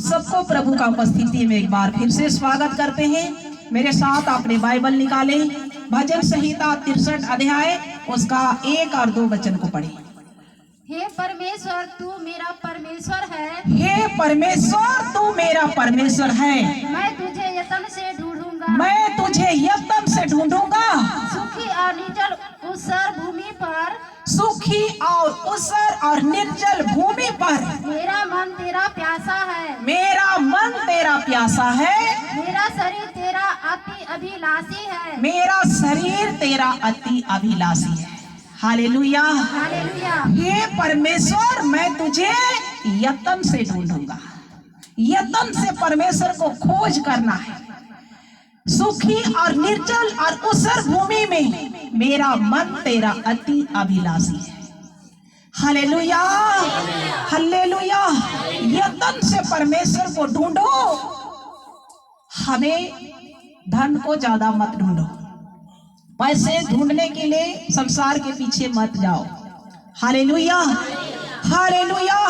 सबको प्रभु का उपस्थिति में एक बार फिर से स्वागत करते हैं। मेरे साथ आपने बाइबल निकाले, भजन संहिता 63 अध्याय उसका 1 और 2 वचन को पढ़े। हे परमेश्वर तू मेरा परमेश्वर है, हे परमेश्वर तू मेरा परमेश्वर है, मैं तुझे यत्न से ढूंढूंगा, मैं तुझे यत्न से ढूंढूंगा। सुखी और निर्जल ऊसर भूमि पर, सुखी और ऊसर और निर्जल भूमि पर मेरा मन तेरा प्यासा है, मेरा मन तेरा प्यासा है, मेरा शरीर तेरा अति अभिलाषी है, मेरा शरीर तेरा अति अभिलाषी है। हालेलुया। हालेलुया। हे परमेश्वर मैं तुझे यत्न से ढूंढूंगा। यत्न से परमेश्वर को खोज करना है। सुखी और निर्जल और ऊसर भूमि में मेरा मन तेरा अति अभिलाषी है। Hallelujah, hallelujah. यत्न से परमेश्वर को ढूंढो। हमें धन को ज्यादा मत ढूंढो, पैसे ढूंढने के लिए संसार के पीछे मत जाओ। Hallelujah, hallelujah.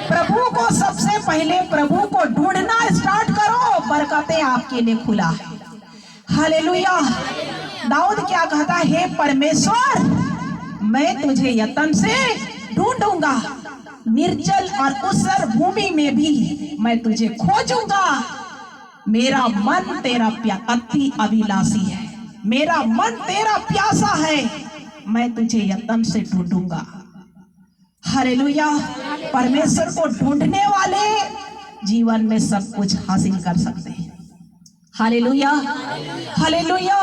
प्रभु को सबसे पहले प्रभु को ढूंढना स्टार्ट करो, बरकतें आपके लिए खुला है। हालेलुया। दाऊद क्या कहता है? हे परमेश्वर मैं तुझे यत्न से ढूंढूंगा, निर्जल और ऊसर भूमि में भी मैं तुझे खोजूंगा। मेरा मन तेरा अति अभिलाषी है, मेरा मन तेरा प्यासा है, मैं तुझे यत्न से ढूंढूंगा। हालेलुया। परमेश्वर को ढूंढने वाले जीवन में सब कुछ हासिल कर सकते हैं। Hallelujah, hallelujah.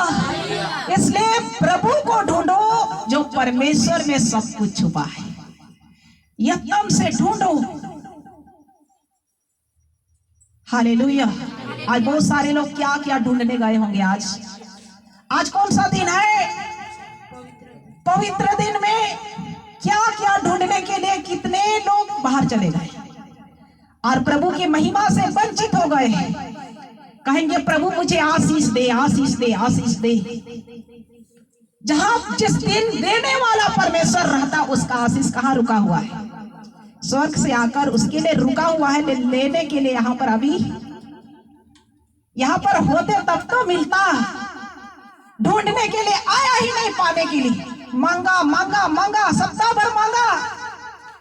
इसलिए प्रभु को ढूंढो जो परमेश्वर में सब कुछ छुपा है। यत्न से ढूंढो। हालेलुया। आज बहुत सारे लोग क्या क्या ढूंढने गए होंगे। आज कौन सा दिन है? पवित्र दिन में क्या क्या ढूंढने के लिए कितने लोग बाहर चले गए और प्रभु की महिमा से वंचित हो गए हैं। कहेंगे प्रभु मुझे आशीष दे, आशीष दे, आशीष दे। जहां जिस दिन देने वाला परमेश्वर रहता उसका आशीष कहाँ रुका हुआ है? स्वर्ग से आकर उसके लिए रुका हुआ है लेने के लिए। यहाँ पर अभी यहाँ पर होते तब तो मिलता, ढूंढने के लिए आया ही नहीं पाने के लिए। मांगा मांगा मांगा, सप्ताह भर मांगा।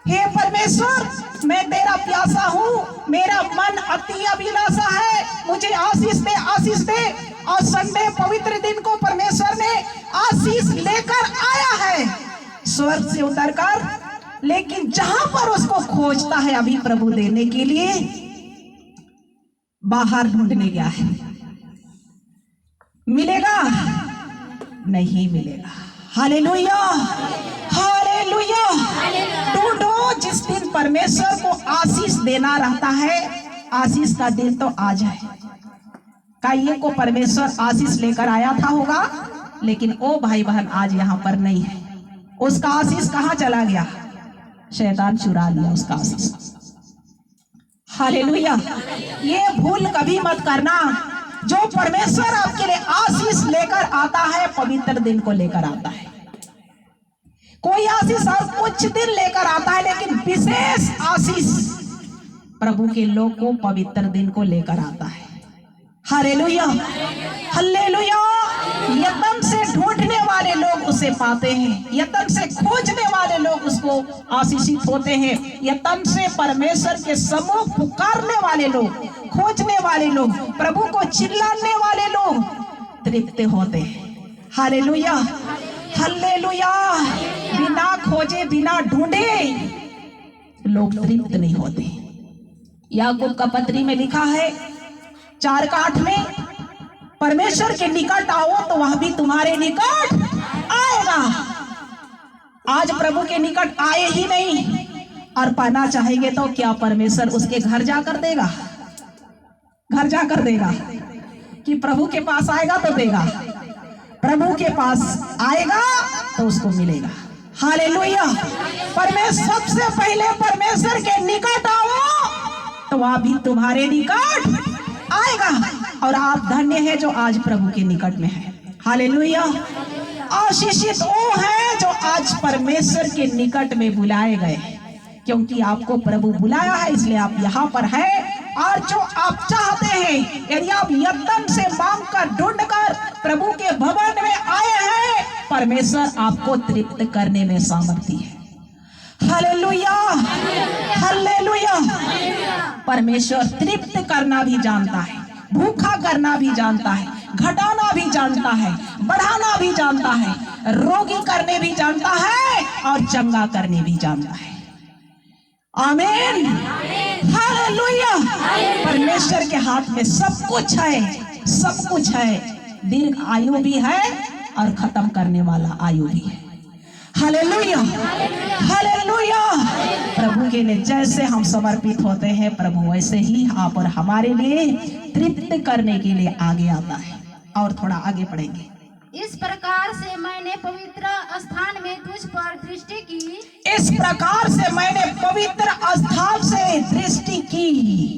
हे परमेश्वर मैं तेरा प्यासा हूँ, मेरा मन अति अभिलाषा है, मुझे आशीष दे, आशीष दे। और संडे पवित्र दिन को परमेश्वर ने आशीष लेकर आया है स्वर्ग से उतरकर। लेकिन जहां पर उसको खोजता है अभी प्रभु देने के लिए, बाहर ढूंढने गया है। मिलेगा? नहीं मिलेगा। Hallelujah, hallelujah. ढूंढो। जिस दिन परमेश्वर को आशीष देना रहता है, आशीष का दिन तो आ जाए। काइये को परमेश्वर आशीष लेकर आया था होगा, लेकिन ओ भाई बहन आज यहाँ पर नहीं है। उसका आशीष कहाँ चला गया? शैतान चुरा लिया उसका आशीष। हालेलुया। ये भूल कभी मत करना। जो परमेश्वर आपके लिए आशीष लेकर आता है, पवित्र दिन को लेकर आता है। कोई आशीष और कुछ दिन लेकर आता है, लेकिन विशेष आशीष प्रभु के लोग को पवित्र दिन को लेकर आता है। Hallelujah, hallelujah. यत्न से ढूंढने वाले लोग उसे पाते हैं, यत्न से खोजने वाले लोग उसको आशीषित होते हैं। यत्न से परमेश्वर के सम्मुख पुकारने वाले लोग, खोजने वाले लोग, प्रभु को चिल्लाने वाले लोग तृप्त होते हैं। Hallelujah, hallelujah. बिना खोजे बिना ढूंढे लोग तृप्त नहीं होते। याकूब का पत्री में लिखा है 4:8 में, परमेश्वर के निकट आओ तो वह भी तुम्हारे निकट आएगा। आज प्रभु के निकट आए ही नहीं और पाना चाहेंगे तो क्या परमेश्वर उसके घर जाकर देगा? घर जाकर देगा कि प्रभु के पास आएगा तो देगा? प्रभु के पास आएगा तो उसको मिलेगा। हालेलुया। परमेश्वर सबसे पहले परमेश्वर के निकट आओ तो वह भी तुम्हारे निकट आएगा। और आप धन्य है जो आज प्रभु के निकट में है। हालेलुया। आशीषित वो है जो आज परमेश्वर के निकट में बुलाए गए, क्योंकि आपको प्रभु बुलाया है इसलिए आप यहाँ पर है। और जो हैं, यदि आप यत्न से मांगकर ढूंढकर प्रभु के भवन में आए हैं, परमेश्वर आपको तृप्त करने में सामर्थ्य है। Hallelujah, hallelujah. परमेश्वर तृप्त करना भी जानता है, भूखा करना भी जानता है, घटाना भी जानता है, बढ़ाना भी जानता है, रोगी करने भी जानता है और चंगा करने भी जानता है। आमीन, हालेलुया। परमेश्वर के हाथ में सब कुछ है, सब कुछ है। दीर्घ आयु भी है और खत्म करने वाला आयु भी है। Hallelujah, hallelujah. प्रभु के लिए जैसे हम समर्पित होते हैं, प्रभु वैसे ही आप और हमारे लिए तृप्त करने के लिए आगे आता है। और थोड़ा आगे पढ़ेंगे। इस प्रकार से मैंने पवित्र स्थान में तुझ पर दृष्टि की, इस प्रकार से मैंने पवित्र स्थान से दृष्टि की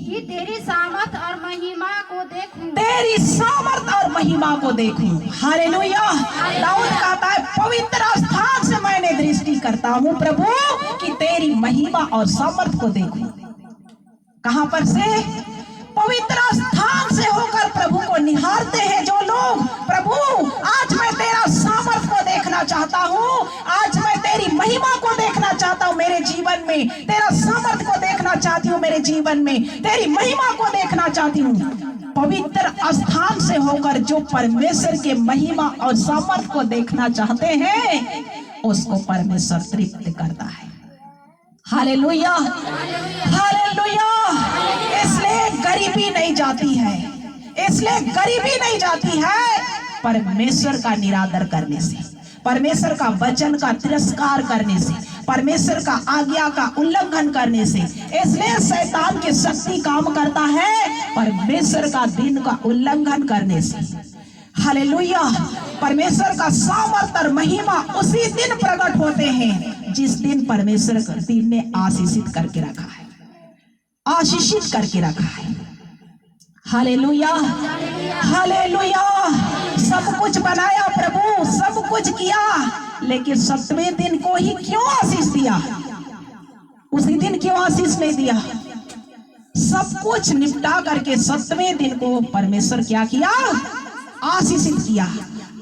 कि तेरी सामर्थ और महिमा को देखूं, तेरी सामर्थ और महिमा को देखूं। हालेलुया। दाऊद कहता है पवित्र स्थान से मैंने दृष्टि करता हूं प्रभु कि तेरी महिमा और सामर्थ को देखूं। कहां पर से? पवित्र स्थान से होकर प्रभु को निहारते हैं जो लोग। प्रभु आज मैं तेरा सामर्थ को देखना चाहता हूँ, आज मैं तेरी महिमा को देखना चाहता हूँ मेरे जीवन में, तेरा सामर्थ को देखना चाहती हूँ मेरे जीवन में, तेरी महिमा को देखना चाहती हूँ। पवित्र स्थान से होकर जो परमेश्वर के महिमा और सामर्थ को देखना चाहते हैं, उसको परमेश्वर तृप्त करता है। Hallelujah, hallelujah. इसलिए गरीबी नहीं जाती है, इसलिए गरीबी नहीं जाती है परमेश्वर का निरादर करने से, परमेश्वर का वचन का तिरस्कार करने से, परमेश्वर का आज्ञा का उल्लंघन करने से। इसलिए शैतान की शक्ति काम करता है परमेश्वर का दिन का उल्लंघन करने से। हालेलुया। परमेश्वर का सामर्थ और महिमा उसी दिन प्रकट होते हैं जिस दिन परमेश्वर का दिन ने आशीषित करके रखा है, आशीषित करके रखा है। Hallelujah, hallelujah. सब कुछ बनाया प्रभु, सब कुछ किया, लेकिन 7वें दिन को ही क्यों आशीष दिया? उसी दिन क्यों आशीष नहीं दिया? सब कुछ निपटा करके 7वें दिन को परमेश्वर क्या किया? आशीषित किया।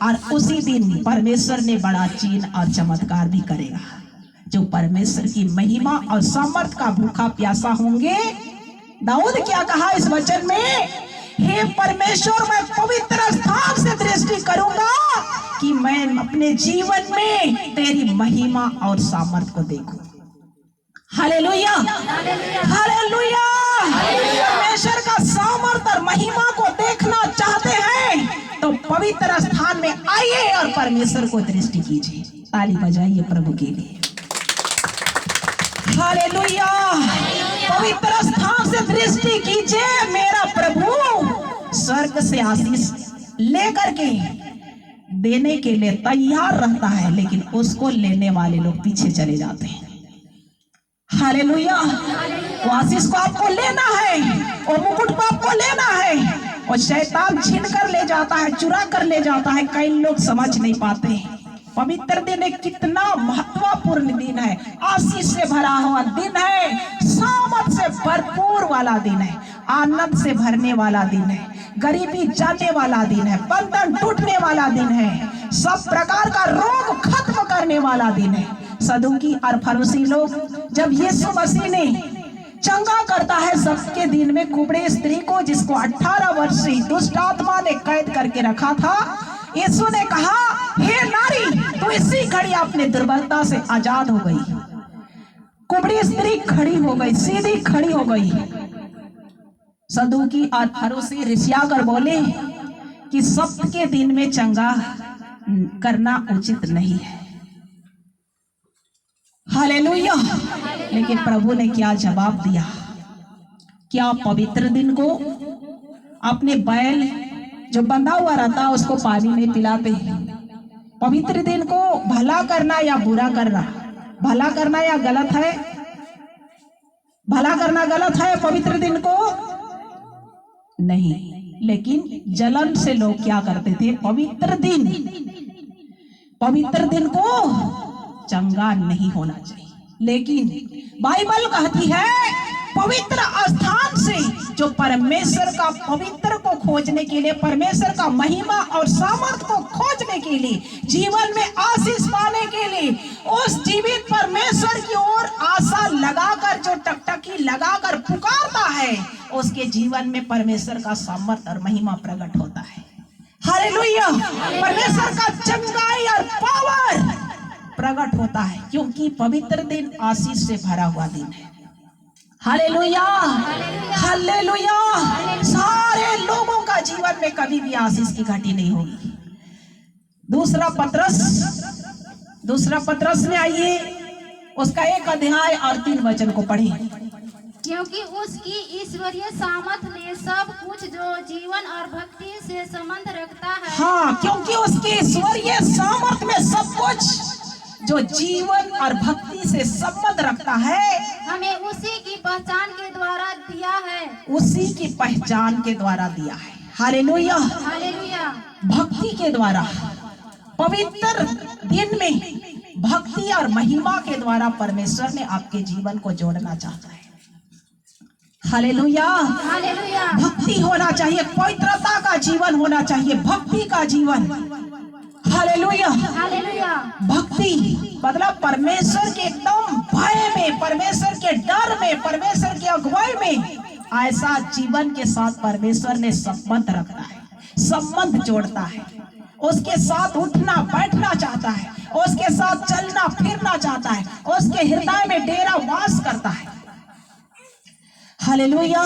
और उसी दिन परमेश्वर ने बड़ा चिन्ह और चमत्कार भी करेगा। जो परमेश्वर की महिमा और सामर्थ का भूखा प्यासा होंगे। दाऊद क्या कहा इस वचन में? हे परमेश्वर, मैं पवित्र स्थान से दृष्टि करूंगा कि मैं अपने जीवन में तेरी महिमा और सामर्थ को देखूं। Hallelujah, hallelujah. परमेश्वर का सामर्थ और महिमा को देखना चाहते हैं तो पवित्र स्थान में आइए और परमेश्वर को दृष्टि कीजिए। ताली बजाइए प्रभु के लिए। हालेलुया। पवित्र स्थान से दृष्टि कीजिए। मेरा प्रभु स्वर्ग से आशीष लेकर के देने के लिए तैयार रहता है, लेकिन उसको लेने वाले लोग पीछे चले जाते हैं। हालेलुया। वो आशीष को आपको लेना है, और मुकुट को आपको लेना है, और शैतान छीन कर ले जाता है, चुरा कर ले जाता है। कई लोग समझ नहीं पाते। पवित्र दिन एक कितना महत्वपूर्ण दिन है, आशीष से भरा हुआ दिन है, सामर्थ से भरपूर वाला दिन है, आनंद से भरने वाला दिन है, गरीबी जाने वाला दिन है, बंधन टूटने वाला दिन है, सब प्रकार का रोग खत्म करने वाला दिन है। सदुकी और फरीसी लोग, जब यीशु मसीह ने चंगा करता है सबके दिन में कुबड़े स्त्री को, जिसको 18 वर्ष से दुष्ट आत्मा ने कैद करके रखा था, यीशु ने कहा, हे नारी, तू इसी घड़ी अपने दुर्बलता से आजाद हो गई। कुबड़ी स्त्री खड़ी हो गई, सीधी खड़ी हो गई। सदुकी और फरीसी रिसिया कर बोले कि सप्त के दिन में चंगा करना उचित नहीं है। हालेलुया। लेकिन प्रभु ने क्या जवाब दिया? क्या पवित्र दिन को अपने बैल जो बंधा हुआ रहता उसको पानी नहीं पिलाते? पवित्र दिन को भला करना या बुरा करना, भला करना या गलत है? भला करना गलत है पवित्र दिन को? नहीं। लेकिन जलन से लोग क्या करते थे? पवित्र दिन को चंगा नहीं होना चाहिए। लेकिन बाइबल कहती है पवित्र स्थान से जो परमेश्वर का पवित्र को खोजने के लिए, परमेश्वर का महिमा और सामर्थ्य को खोजने के लिए, जीवन में आशीष पाने के लिए, उस जीवित परमेश्वर की ओर आशा लगाकर, जो टकटकी लगाकर पुकारता है, उसके जीवन में परमेश्वर का सामर्थ्य और महिमा प्रकट होता है। हालेलुया। परमेश्वर का चंगाई और पावर प्रकट होता है, क्योंकि पवित्र दिन आशीष से भरा हुआ दिन है। Hallelujah, hallelujah. सारे लोगों का जीवन में कभी भी आशीष की घटी नहीं होगी। दूसरा पत्रस में आइए, उसका 1 अध्याय और 3 वचन को पढ़ें। क्योंकि उसकी ईश्वरीय सामर्थ ने सब कुछ जो जीवन और भक्ति से संबंध रखता है। हाँ, क्योंकि उसकी ईश्वरीय सामर्थ में सब कुछ जो जीवन और भक्ति से संबंध रखता है, हमें उसी की पहचान के द्वारा दिया है। उसी की पहचान के द्वारा दिया है। Hallelujah, hallelujah. भक्ति के द्वारा, पवित्र दिन में भक्ति और महिमा के द्वारा परमेश्वर ने आपके जीवन को जोड़ना चाहता है। Hallelujah, hallelujah. भक्ति होना चाहिए, पवित्रता का जीवन होना चाहिए, भक्ति का जीवन। Hallelujah, hallelujah. भक्ति मतलब परमेश्वर के एकदम भय में, परमेश्वर के डर में, परमेश्वर की अगुवाई में ऐसा जीवन के साथ परमेश्वर ने संबंध रखता है, संबंध जोड़ता है। उसके साथ उठना बैठना चाहता है, उसके साथ चलना फिरना चाहता है, उसके हृदय में डेरा वास करता है। हालेलुया।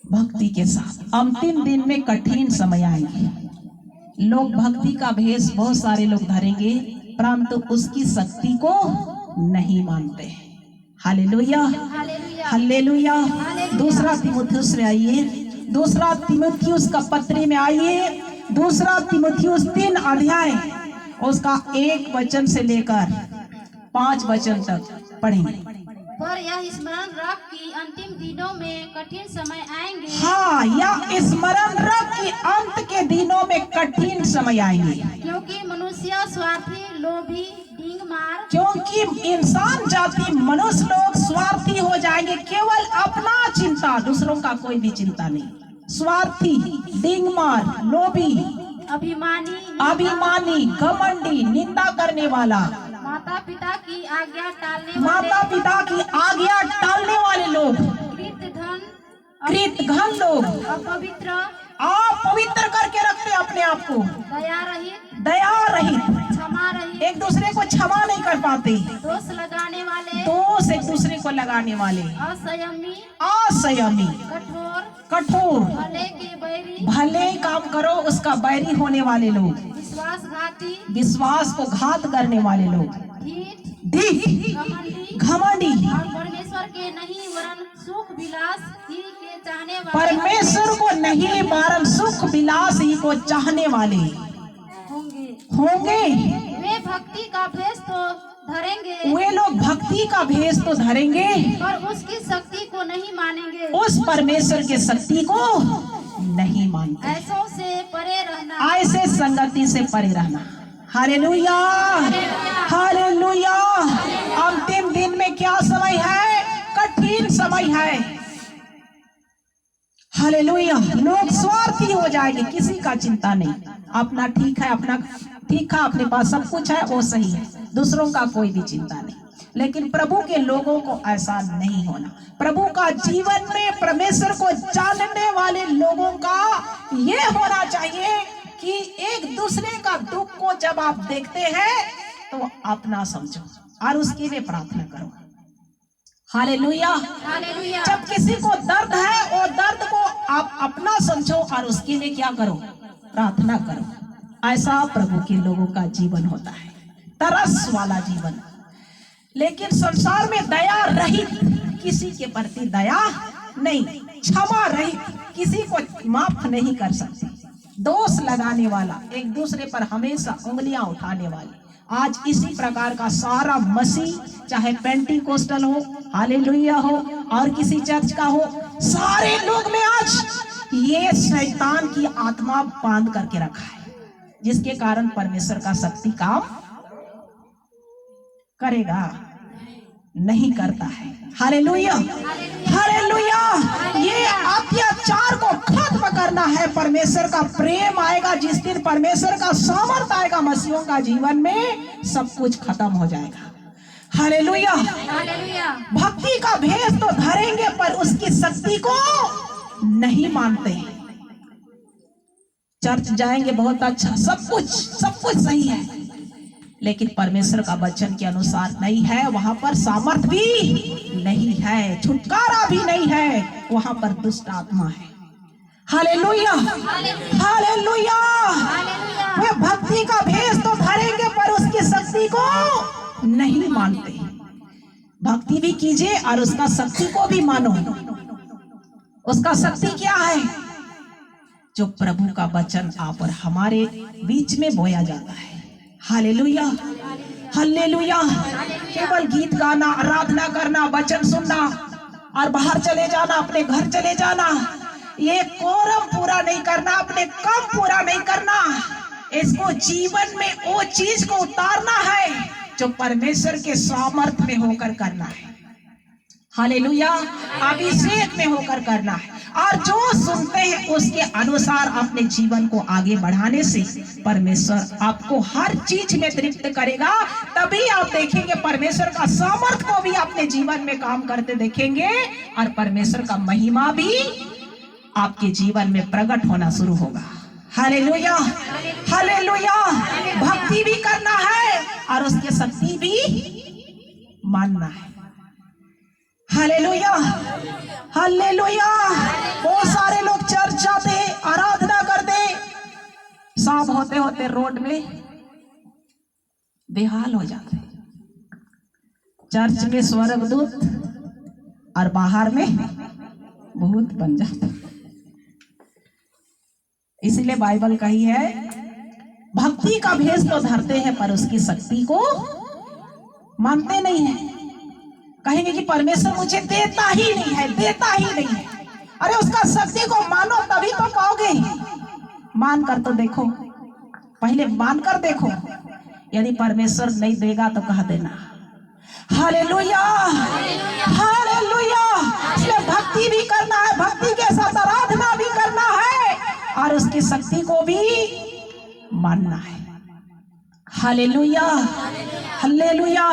भक्ति के साथ अंतिम दिन में कठिन समय आएंगे। लोग भक्ति का भेष बहुत सारे लोग धरेंगे, परंतु उसकी शक्ति को नहीं मानते। Hallelujah, hallelujah. दूसरा तीमुथियुस में आइए, दूसरा तीमुथियुस का पत्री में आइए, दूसरा तीमुथियुस 3 अध्याय उसका 1 वचन से लेकर 5 वचन तक पढ़ेंगे। पर यह स्मरण रख कि अंतिम दिनों में कठिन समय आएंगे। हाँ, यह स्मरण रख कि अंत के दिनों में कठिन समय आएंगे, क्योंकि मनुष्य स्वार्थी, लोभी, डींगमार, क्योंकि इंसान जाति मनुष्य लोग स्वार्थी हो जाएंगे। केवल अपना चिंता, दूसरों का कोई भी चिंता नहीं। स्वार्थी, डींगमार, लोभी, अभिमानी, घमंडी, निंदा करने वाला, माता पिता की आज्ञा टालने वाले लोग, कृतघ्न लोग, अपवित्र करके रखते अपने आप को, दया रहित, क्षमा रहित, एक दूसरे को क्षमा नहीं कर पाते, दोष एक दूसरे को लगाने वाले, असंयमी, कठोर, भले काम करो उसका बैरी होने वाले लोग, विश्वास को घात करने वाले लोग, घमंडी, परमेश्वर के नहीं वरन सुख विलास ही के चाहने वाले, परमेश्वर को नहीं वरन सुख विलास ही को चाहने वाले होंगे। वे भक्ति का भेष तो धरेंगे, वे लोग भक्ति का भेष तो धरेंगे, पर उसकी शक्ति को नहीं मानेंगे, उस परमेश्वर के शक्ति को नहीं मानते। ऐसों से परे रहना, ऐसे संगति से परे रहना। Hallelujah, hallelujah. अंतिम दिन में क्या समय है? कठिन समय है। हालेलुया। लोग स्वार्थी हो जाएंगे, किसी का चिंता नहीं, अपना ठीक है, अपने पास सब कुछ है, वो सही है, दूसरों का कोई भी चिंता नहीं। लेकिन प्रभु के लोगों को ऐसा नहीं होना। प्रभु का जीवन में परमेश्वर को जानने वाले लोगों का ये होना चाहिए कि एक दूसरे का दुख को जब आप देखते हैं तो अपना समझो और उसके लिए प्रार्थना करो। हालेलुया। जब किसी को दर्द है, वो दर्द को आप अपना समझो और उसके लिए क्या करो? प्रार्थना करो। ऐसा प्रभु के लोगों का जीवन होता है, तरस वाला जीवन। लेकिन संसार में दया रहित, किसी के प्रति दया नहीं, क्षमा रहित, किसी को माफ नहीं कर सकते, दोष लगाने वाला, एक दूसरे पर हमेशा उंगलियां उठाने वाले। आज इसी प्रकार का सारा मसीह, चाहे पेंटिकोस्टल हो, हालेलुया हो, और किसी चर्च का हो, सारे लोग में आज ये शैतान की आत्मा बांध करके रखा है, जिसके कारण परमेश्वर का शक्ति काम करेगा नहीं करता है। Hallelujah, hallelujah. ये अत्याचार को खत्म करना है। परमेश्वर का प्रेम आएगा जिस दिन, परमेश्वर का सामर्थ आएगा मसीहों का जीवन में, सब कुछ खत्म हो जाएगा। हालेलुया। भक्ति का भेष तो धरेंगे पर उसकी शक्ति को नहीं मानते। चर्च जाएंगे बहुत अच्छा, सब कुछ सही है, लेकिन परमेश्वर का वचन के अनुसार नहीं है। वहां पर सामर्थ भी नहीं है, छुटकारा भी नहीं है, वहां पर दुष्ट आत्मा है। Hallelujah, hallelujah. वे भक्ति का भेष तो धरेंगे पर उसकी शक्ति को नहीं मानते। भक्ति भी कीजिए और उसका शक्ति को भी मानो। उसका शक्ति क्या है? जो प्रभु का वचन आप और हमारे बीच में बोया जाता है। Hallelujah, hallelujah. केवल गीत गाना, आराधना करना, वचन सुनना और बाहर चले जाना, अपने घर चले जाना, ये कोरम पूरा नहीं करना, अपने काम पूरा नहीं करना। इसको जीवन में वो चीज को उतारना है जो परमेश्वर के सामर्थ में होकर करना है। हालेलुया, अभिषेक में होकर करना है। और जो सुनते हैं उसके अनुसार अपने जीवन को आगे बढ़ाने से परमेश्वर आपको हर चीज में तृप्त करेगा। तभी आप देखेंगे परमेश्वर का सामर्थ को भी अपने जीवन में काम करते देखेंगे और परमेश्वर का महिमा भी आपके जीवन में प्रकट होना शुरू होगा। Hallelujah, hallelujah. भक्ति भी करना है और उसकी शक्ति भी मानना है। Hallelujah, hallelujah. बहुत सारे लोग चर्च जाते हैं, आराधना करते, शाम होते होते रोड में बेहाल हो जाते। चर्च में स्वर्गदूत और बाहर में भूत बन जाते। इसलिए बाइबल कही है, भक्ति का भेष तो धरते हैं पर उसकी शक्ति को मानते नहीं है। कहेंगे कि परमेश्वर मुझे देता ही नहीं है, देता ही नहीं है। अरे उसका शक्ति को मानो तभी तो पाओगे। मान कर तो देखो, पहले मान कर देखो। यदि परमेश्वर नहीं देगा तो कह देना। Hallelujah, hallelujah. इसलिए भक्ति भी करना है, भक्ति के साथ आराधना भी करना है और उसकी शक्ति को भी मानना है। Hallelujah, hallelujah.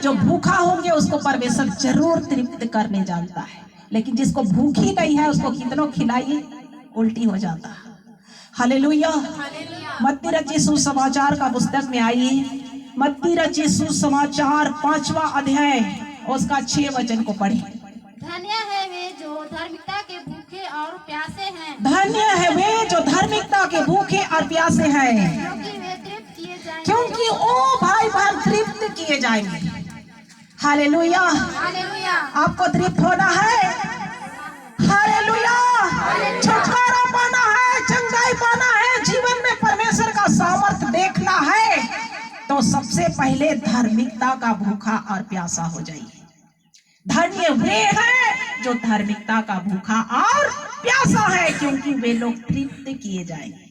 जो भूखा होंगे उसको परमेश्वर जरूर तृप्त करने जानता है, लेकिन जिसको भूख ही नहीं है उसको कितनों खिलाइए उल्टी हो जाता है। हालेलुया। मत्ती रचित सुसमाचार का पुस्तक में आइए, मत्ती रचित सुसमाचार 5वां अध्याय उसका 6 वचन को पढ़े। धन्य है वे जो धार्मिकता के भूखे और प्यासे हैं, धन्य है वे जो धार्मिकता के भूखे और प्यासे हैं, क्योंकि वे तृप्त किए जाएंगे। क्योंकि ओ भाई बहन तृप्त किए जाएंगे। Hallelujah, hallelujah. आपको तृप्त होना है। हालेलुया। छुटकारा पाना है, चंगाई पाना है, जीवन में परमेश्वर का सामर्थ देखना है, तो सबसे पहले धार्मिकता का भूखा और प्यासा हो जाइए। धन्य वे हैं जो धार्मिकता का भूखा और प्यासा है, क्योंकि वे लोग तृप्त किए जाएंगे।